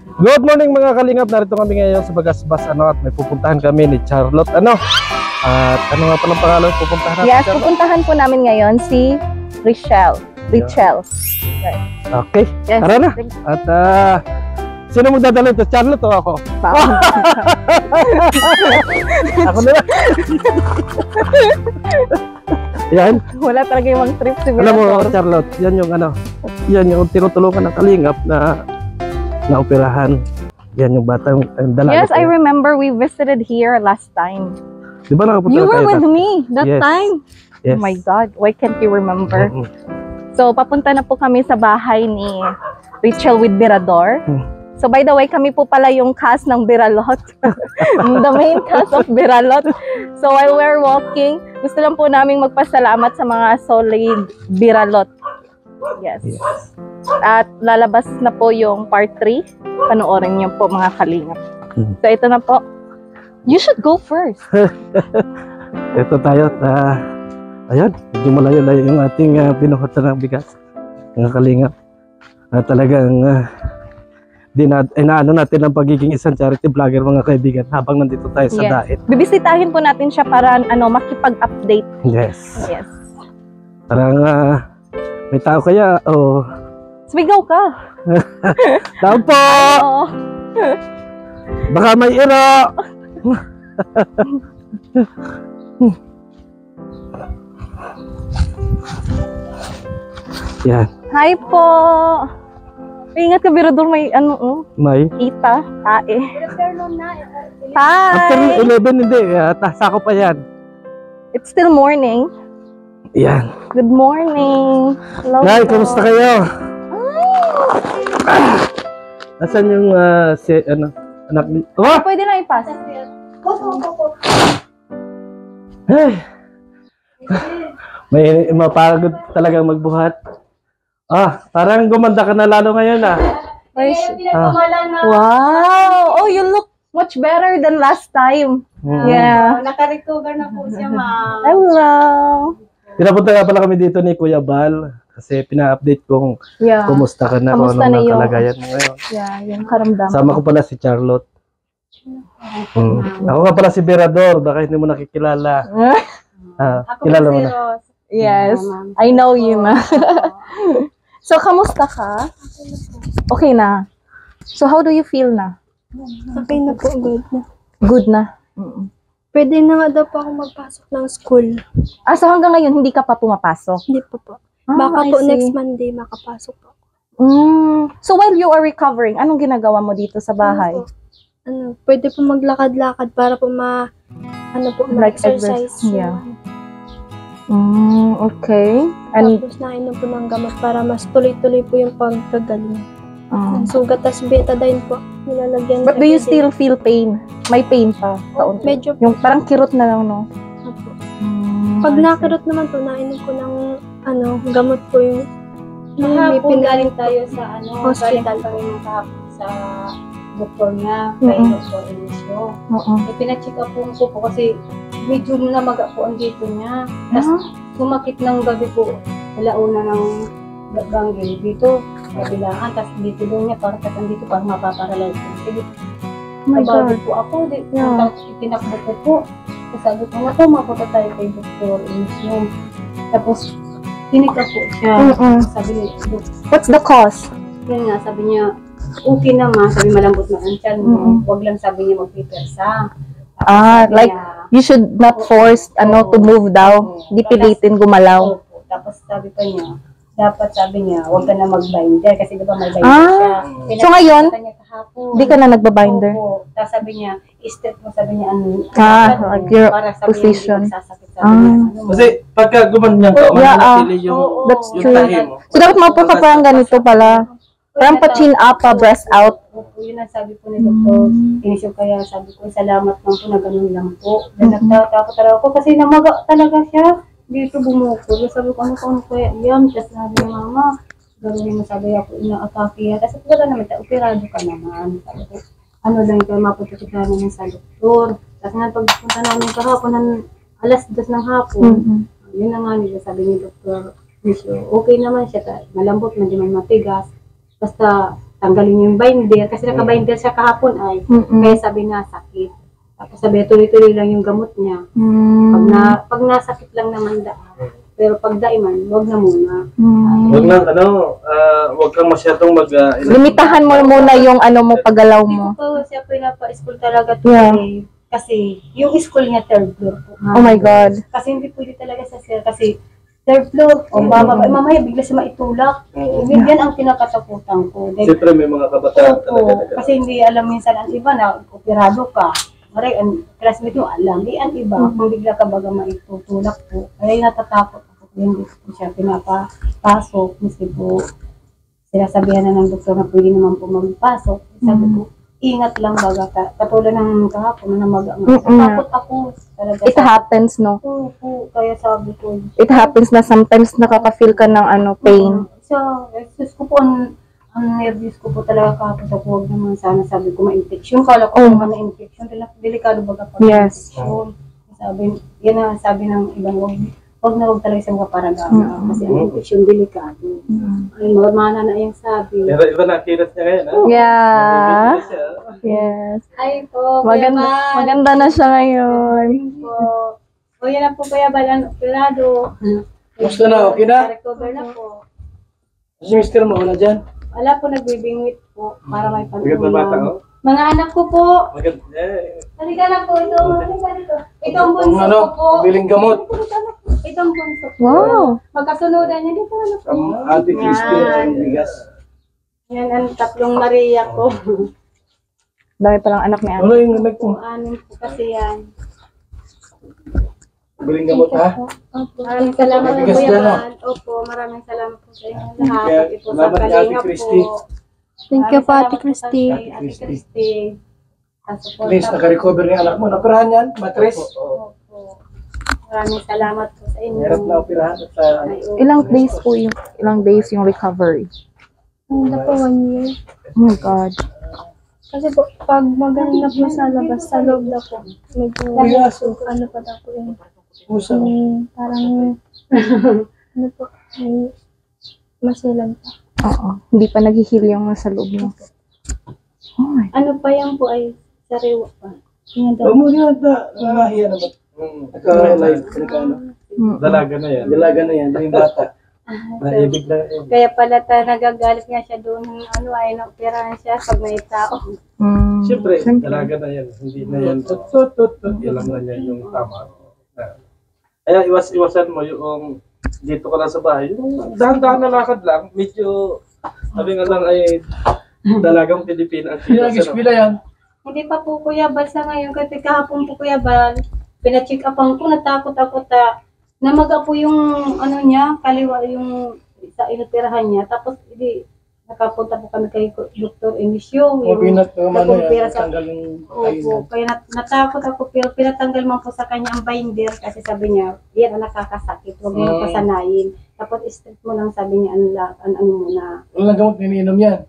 Good morning mga kalingap, narito kami ngayon sa Bagasbas at may pupuntahan kami ni Charlotte At ano nga palang pangalan pupuntahan natin? Yes, pupuntahan po namin ngayon si Richelle. Richelle. Okay, Yes. tara na. At sino magdadala ito? Charlotte o ako? Ako na lang. Yan. Wala talaga yung trip si Alam mo Charlotte, yan yung tinutulungan ng kalingap na operahan. Yan yung bata yung dalaga. Yes, I remember we visited here last time. Di ba nakapunta You were tayo with me that Yes. time. Yes. Oh my God, why can't you remember? So, papunta na po kami sa bahay ni Richelle with Birador. So, by the way, kami po pala yung cast ng Biralot. The main cast of Biralot. So, while we're walking, gusto lang po namin magpasalamat sa mga solid Biralot. Yes. At lalabas na po yung part 3. Panoorin niyo po mga kalingap. So, ito na po. You should go first. Ito tayo at ayan, medyo malayo-layo yung ating pinuhutan ng bigas. Mga kalingap. Talagang inaano natin ang pagiging isang charity vlogger mga kaibigan habang nandito tayo sa Dait. Bibisitahin po natin siya para makipag-update. Yes. Yes. Parang may tao kaya o Sumigaw ka. tao po! Oo. Baka may iro! Yan. Hi po. Ingat ka, Birador, may May. kita, tae. After Hi! 11 hindi. Sako pa yan. It's still morning. Yan. Good morning. Hello Nay, po. kumusta kayo? Nasaan yung anak ni... Oh! Pwede na ipas. Hey! May mapagod talagang magbuhat. Parang gumanda ka na lalo ngayon Wow! Oh, you look much better than last time. Yeah. Naka-recover na po siya, ma'am. Hello. Pinapunta nga pala kami dito ni Kuya Bal kasi pina-update kung kumusta ka na, Kamusta kung na anong yung- kalagayan mo ngayon. Yeah, yung karamdaman. Sama ko pala si Charlotte. Ako nga pala si Birador, baka hindi mo nakikilala. Ako Kilala po mo si na. Ros. Yes. Ma'am. I know you na. So, kamusta ka? Okay na. So, how do you feel na? Okay na po, good na. Good na. Pwede na nga daw po ako magpasok ng school. So hanggang ngayon, hindi ka pa pumapasok? Hindi pa po. Baka I po see. next Monday makapasok po. So while you are recovering, anong ginagawa mo dito sa bahay? Pwede po maglakad-lakad para po Like exercise. yeah. Okay. And Tapos nainom po ng gamot para mas tuloy-tuloy po yung pagkagaling. Sugat tas betadine po. Nilalagyan. but do you still feel pain? May pain pa? Kaunti? Medyo Yung parang kirot na lang, no? po. Pag nakirot naman po, nainom ko ng gamot po yung Kahapon galing tayo sa Hospital. galing kami ng kahapon sa doktor niya, kay Dr. Elisio. Pina-check up po ko kasi medyo namaga po ang dito niya. Tapos sumakit ng gabi po, alauna ng ganggil dito, kabilaan, tapos dito doon niya, parang dito, parang mapaparalyze po. Sige, My nabago God. po ako, Yeah. itinakbo ko po. Tapos sabi ko, naku, mapunta tayo kay Dr. Elisio. Tapos, tinika po siya. Sabi niya, What's the cause? yan nga, sabi niya, okay naman, sabi malambot na ang tiyan mo. Huwag lang sabi niya magpipersa. Like, you should not force to move daw. Di pilitin gumalaw. Opo. Tapos sabi pa niya, dapat sabi niya, huwag ka na mag-binder kasi di ba may binder siya. So ngayon, Pinakita niya kahapon. di ka na nagbabinder? Opo. Tapos sabi niya, i-strip mo, sabi niya, like your para sabi position. niya, hindi magsasakit, sabi niya. Kasi pagka gumanyan ka, mananatili yung That's yung true. tahi mo. So dapat maupo ka parang ganito pala. Parang pa-chin up, breast out. Opo, yun ang sabi po ni Dr. Inisyo, kaya sabi ko, salamat lang po na ganun lang po. Nagtatakot talaga ako kasi namaga talaga siya. Dito bumukulo. Sabi ko, ano kaya yan? Tapos sabi niya, mama, gawin mo, sabi ako, ina-atake yan. Tapos wala naman, operado ka naman. Sabi ko, ano lang kayo, mapututik ka naman sa doktor. Tapos nga, pagpunta namin kahapon, alas 2 ng hapon, yun na nga nila, sabi ni Dr. Inisyo, okay naman siya, malambot, hindi man matigas. Basta, tanggalin yung binder kasi naka-binder siya kahapon ay. Mm-mm. Kaya sabi na sakit. Tapos sabi tuloy-tuloy lang yung gamot niya. Pag nasakit lang naman pero pag daiman, wag na muna. Huwag na, huwag kang masyadong Limitahan mo muna yung mo, paggalaw Hindi mo. ko po siya pinapa-school talaga Yeah. kasi yung school niya third floor po. Oh my God. Kasi hindi pwede talaga sa sir kasi third floor o mamaya bigla siya maitulak. Yan ang kinakatakutan ko. Siyempre may mga kabataan talaga. Kasi hindi alam minsan ang iba na operado ka. Maray, ang classmate mo alam, di ang iba, kung bigla ka baga maitutulak po. Kaya natatakot ako, hindi po siya pinapapasok. Kasi po, sinasabihan na ng doktor na pwede naman po magpasok. Sabi ko, ingat lang baga ka. Katulad ng kahapon na namaga nga. Takot ako. Talaga. It happens, no? Oo, kaya sabi ko. It happens na sometimes nakaka-feel ka ng pain. So, sus ko po, ang nervous ko po talaga kahapon sa huwag naman sana sabi ko ma-infection. Kala ko na-infection. Delikado baga pag Yes. infection. Yan ang sabi ng ibang huwag na huwag talaga siya makaparagama. Kasi ang infection delikado. Ay, mana na yung sabi. Pero iba na kilos niya ngayon, ha? Yeah. Kilos siya. Yes. Ay po, Maganda na siya ngayon. po. O yan na po kaya balang operado. Gusto na, okay na? Recover na po. Si Mr. mo, wala dyan? Wala po, nagbibingwit po para may Bigat na bata, pag-ulam. oh. Mga anak ko po. Maganda. Halika na po, ito. Halika dito. Ito ang bunso Ano, ko po. biling gamot. Ito ang bunso ko. Wow. Magkasunodan niya dito. Ano po? Ang Ate Christy, ang bigas. Yan ang tatlong Maria ko. Dami palang anak ni Ano yung nag Po, anim po kasi yan. biling gamot, ha? Maraming salamat po, Bigas Kuya dyan, no? Van. Opo, maraming salamat po sa inyo lahat. Kaya, Pati po sa salamat kay Ate kalinga Christy. po. Thank you po, Maraming Ate salamat Christy. po kay Ate Christy. Sa support Please, po. naka-recover yung anak mo. Napirahan yan, matres. Opo. Maraming salamat po sa inyo. Hirap na operahan at sa... Ay, opo. Ilang days yung recovery? Hindi po 1 year. Oh my God. Kasi po, pag magaling na po sa labas, sa loob na po, medyo ano pa na po yun. Pusa. Parang, ano po, may masilan pa. Oo. Hindi pa nag-heal yung nasa loob mo. Oh my. Ano pa yan po ay sariwa pa. Yan daw. Huwag mo yan, nangahiya naman. Naka-live, naka-ano. Dalaga na yan. Dalaga na yan, yung bata. Naibig na. Kaya pala nagagalit nga siya doon. Ano ay naoperahan siya pag may tao. Siyempre, dalaga na yan. Hindi na yan. Tut. Ilang na yan yung tama. Kaya iwasan mo yung dito ka lang sa bahay. Yung dahan-dahan na lakad lang. Medyo, sabi nga lang ay dalagang Pilipina. Hindi nag-ispila yan. Hindi pa po Kuya Bal sa ngayon. Kasi kahapon po Kuya Bal, pina-check upan ko, natakot ako namaga po yung ano niya, kaliwa yung sa inoperahan niya. Tapos hindi nakapunta po kami kay Dr. Emisyo. O nakumpira sa tanggal yung Opo, kaya natakot ako pero pinatanggal man po sa kanya ang binder kasi sabi niya, yan ang nakakasakit, huwag mo pasanayin. Tapos strict mo lang sabi niya, ano mo na. Walang gamot, niniinom yan.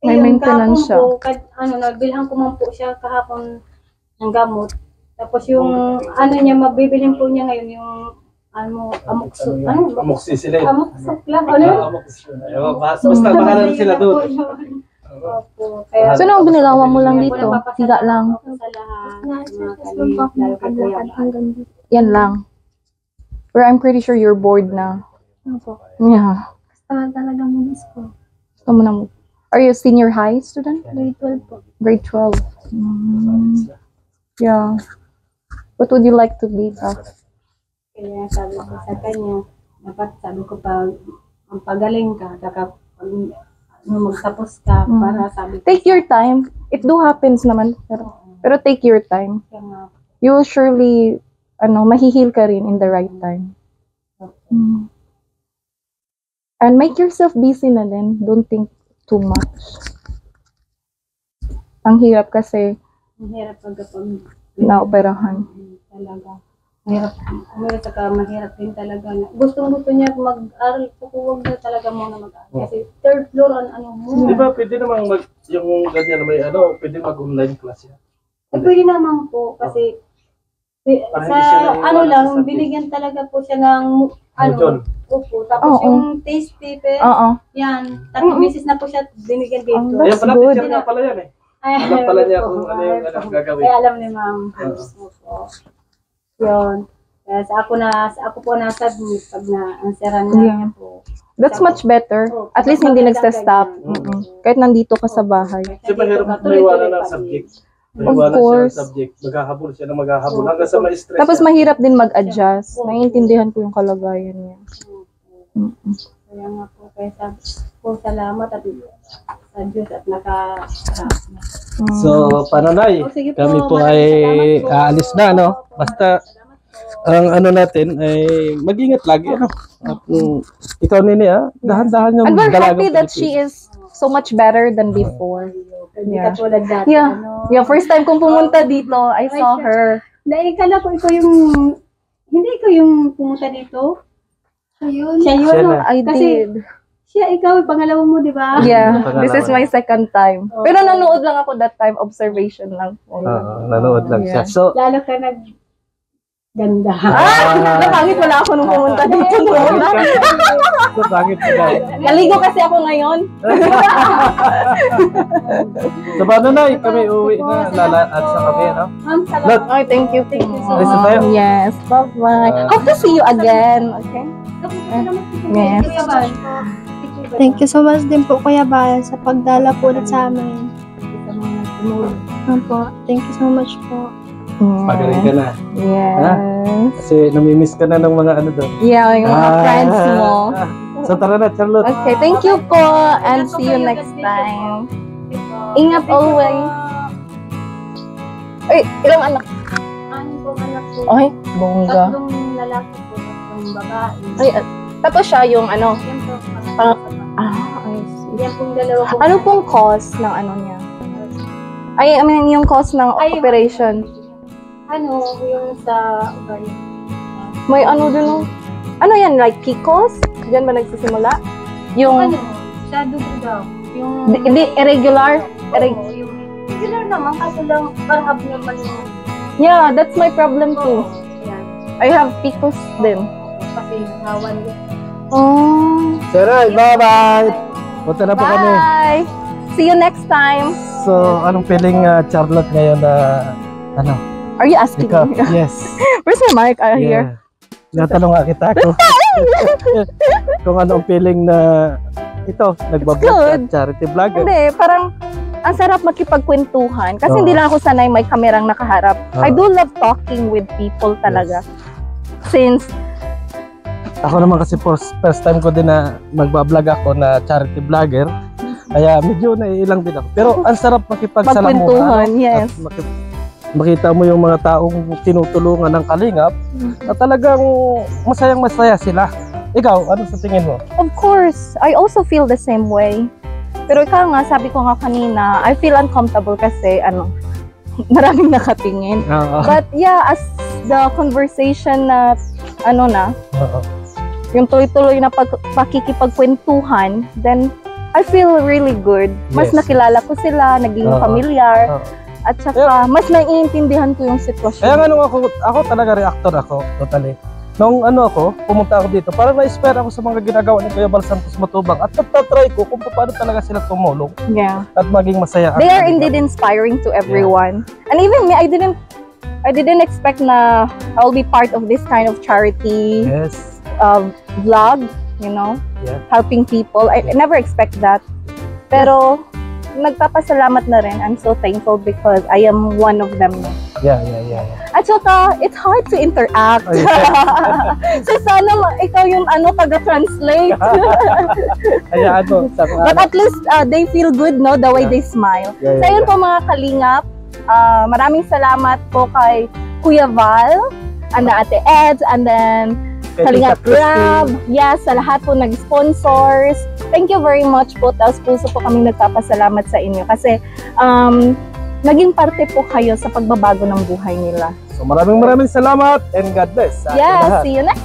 May Ayun, maintenance kahapon po, nabilhan ko man po siya kahapon ng gamot. Tapos yung ano niya, mabibilin po niya ngayon yung amoxicillin. Amoxicillin. Amoxicillin. Ano? Basta baka sila doon. Opo. Kaya, So, nung ginagawa mo lang dito? Higa lang. sa lahat. Nasa Mga sa kalim, pa lalo kay Kuya makalakad Bal. hanggang dito. Yan lang. Pero I'm pretty sure you're bored na. Opo. Yeah. Basta talaga mag-miss ko. Gusto mo na mo. Are you a senior high student? Grade 12 po. Grade 12. Yeah. What would you like to be back? Kaya sabi ko sa kanya, dapat sabi ko pag ang pagaling ka, saka pag magtapos ka, para sabi ko. Take your time. It do happens naman. Pero take your time. Kaya nga, You will surely, mahihil ka rin in the right time. And make yourself busy na din. Don't think too much. Ang hirap kasi mahirap pagkapag naoperahan. talaga. Mahirap saka mahirap din talaga. Gusto niya mag-aral po, huwag na talaga muna mag-aral. Kasi third floor on ano mo. Di ba pwede namang yung ganyan na may pwede mag-online class yan? Pwede naman po kasi Para sa hindi siya naiiwanan ano lang, sa subject. binigyan talaga po siya ng Module. Opo, tapos Oo. yung taste paper, Oo. yan, 3 beses na po siya binigyan dito. That's Kaya pala, good. teacher nga pala yan eh. Ay, Alam pala niya opo. kung ano yung gagawin. Ay, alam ni ma'am. Opo. Yun. Kaya sa ako po na-submit pag na-answeran na Yeah. niya po. That's much better. At least hindi nagsa-stop. Kahit nandito ka sa bahay. Kasi mahirap maiwanan ng subject. Maiwanan siya course. ng subject. Maghahabol siya ng maghahabol. Hanggang sa ma-stress Tapos siya. mahirap din mag-adjust. Naiintindihan ko yung kalagayan niya. Kaya nga po, kaya salamat at sa Diyos at So, pananay, Oh, sige po, kami po maraming ay salamat po. aalis na, no? Basta, ang ano natin ay mag-ingat lagi, ano? At ikaw, Nini, dahan-dahan yung I'm very dalagang happy that Pilipino. she is so much better than before. Hindi Yeah. katulad dati. Yeah. Ano, Yeah, first time kong pumunta dito, I saw her. Naikala ko ikaw yung, hindi ikaw yung pumunta dito. Siya yun. Siya no? na. I Kasi did. siya, ikaw, pangalawa mo, di ba? Yeah, Pangalawa. this is my second time. Pero nanood lang ako that time, observation lang. Nanood lang siya. Yeah. So, Lalo ka ganda. Napangit wala ako nung pumunta dito. so bakit ka? Naligo kasi ako ngayon. So, pananay, kami uwi na. Lalaad sa kami, no? Ma'am, salamat. Okay, thank you. Thank you so Alis na tayo. Yes, bye-bye. Hope to see you again, okay? Yes. Thank you so much din po Kuya Bal sa pagdala po ulit sa amin. Opo. Thank you so much po. Pagaling ka na. Yes. Kasi namimiss ka na ng mga ano doon. Yeah, yung mga friends mo. So, tara na, Charlotte. Okay, thank you po and see you next time. Ingat always. Ay, ilang anak? Ano po anak ko? Ay, bongga. 3 lalaki po, 3 babae. Ay, tapos siya yung ano, Yan po, I see. yan pong dalawa ko. Ano pong cause ng ano niya? Ay, I mean, yung cause ng Ay, operation. Ano, yung sa ugali. May ano dun, oh. Ano yan, like PCOS? Diyan ba nagsisimula? Yung, Ano, sa dugo daw. Yung, hindi, irregular? Oo, yung regular naman, kaso lang, parang abnormal yung, Yeah, that's my problem too. yan. I have PCOS din. Kasi nawan din. Oh. Saray, bye-bye! Punta na po kami. Bye! See you next time. So, anong feeling Charlotte ngayon na ano? Are you asking Ikaw? me? Yes. Where's my mic? Here. Natanong nga kita kung ano ang feeling na ito, nagbablog ka, good. charity vlogger. Hindi, parang ang sarap makipagkwentuhan. Kasi Oo. hindi lang ako sanay may kamerang nakaharap. Oo. I do love talking with people talaga. Since, Ako naman kasi first time ko din na magbablog ako na charity vlogger. Kaya medyo naiilang din ako. Pero ang sarap makipagsalamuhan. magkwentuhan, yes. At makita mo yung mga taong tinutulungan ng kalingap na talagang masayang-masaya sila. Ikaw, ano sa tingin mo? Of course, I also feel the same way. Pero ikaw nga, sabi ko nga kanina, I feel uncomfortable kasi, maraming nakatingin. Oo. But yeah, as the conversation na, Oo. yung tuloy-tuloy na pakikipagkwentuhan, then I feel really good. Mas Yes. nakilala ko sila, naging Oo. familiar, Oo. at saka mas naiintindihan ko yung sitwasyon. Kaya nga nung ako talaga reactor ako, totally. Nung pumunta ako dito, parang na-inspire ako sa mga ginagawa ni Kuya Bal Santos Matubang at nagtatry ko kung paano talaga sila tumulong Yeah. at maging masaya. They are indeed inspiring to everyone. And even me, I didn't expect na I'll be part of this kind of charity Yes. vlog, Yeah. helping people. I never expect that. Pero nagpapasalamat na rin. I'm so thankful because I am one of them. Yeah. At saka, it's hard to interact. Oh, yeah. So sana ikaw yung taga-translate. Kaya But at least they feel good, no? The way they smile. So yun po mga kalingap. Maraming salamat po kay Kuya Val, and Ate Eds, and then Kalingap Grab. Yes, sa lahat po nag-sponsors. Thank you very much po. Taos puso po kaming nagpapasalamat sa inyo kasi naging parte po kayo sa pagbabago ng buhay nila. So maraming salamat and God bless sa ating Yeah, lahat. see you next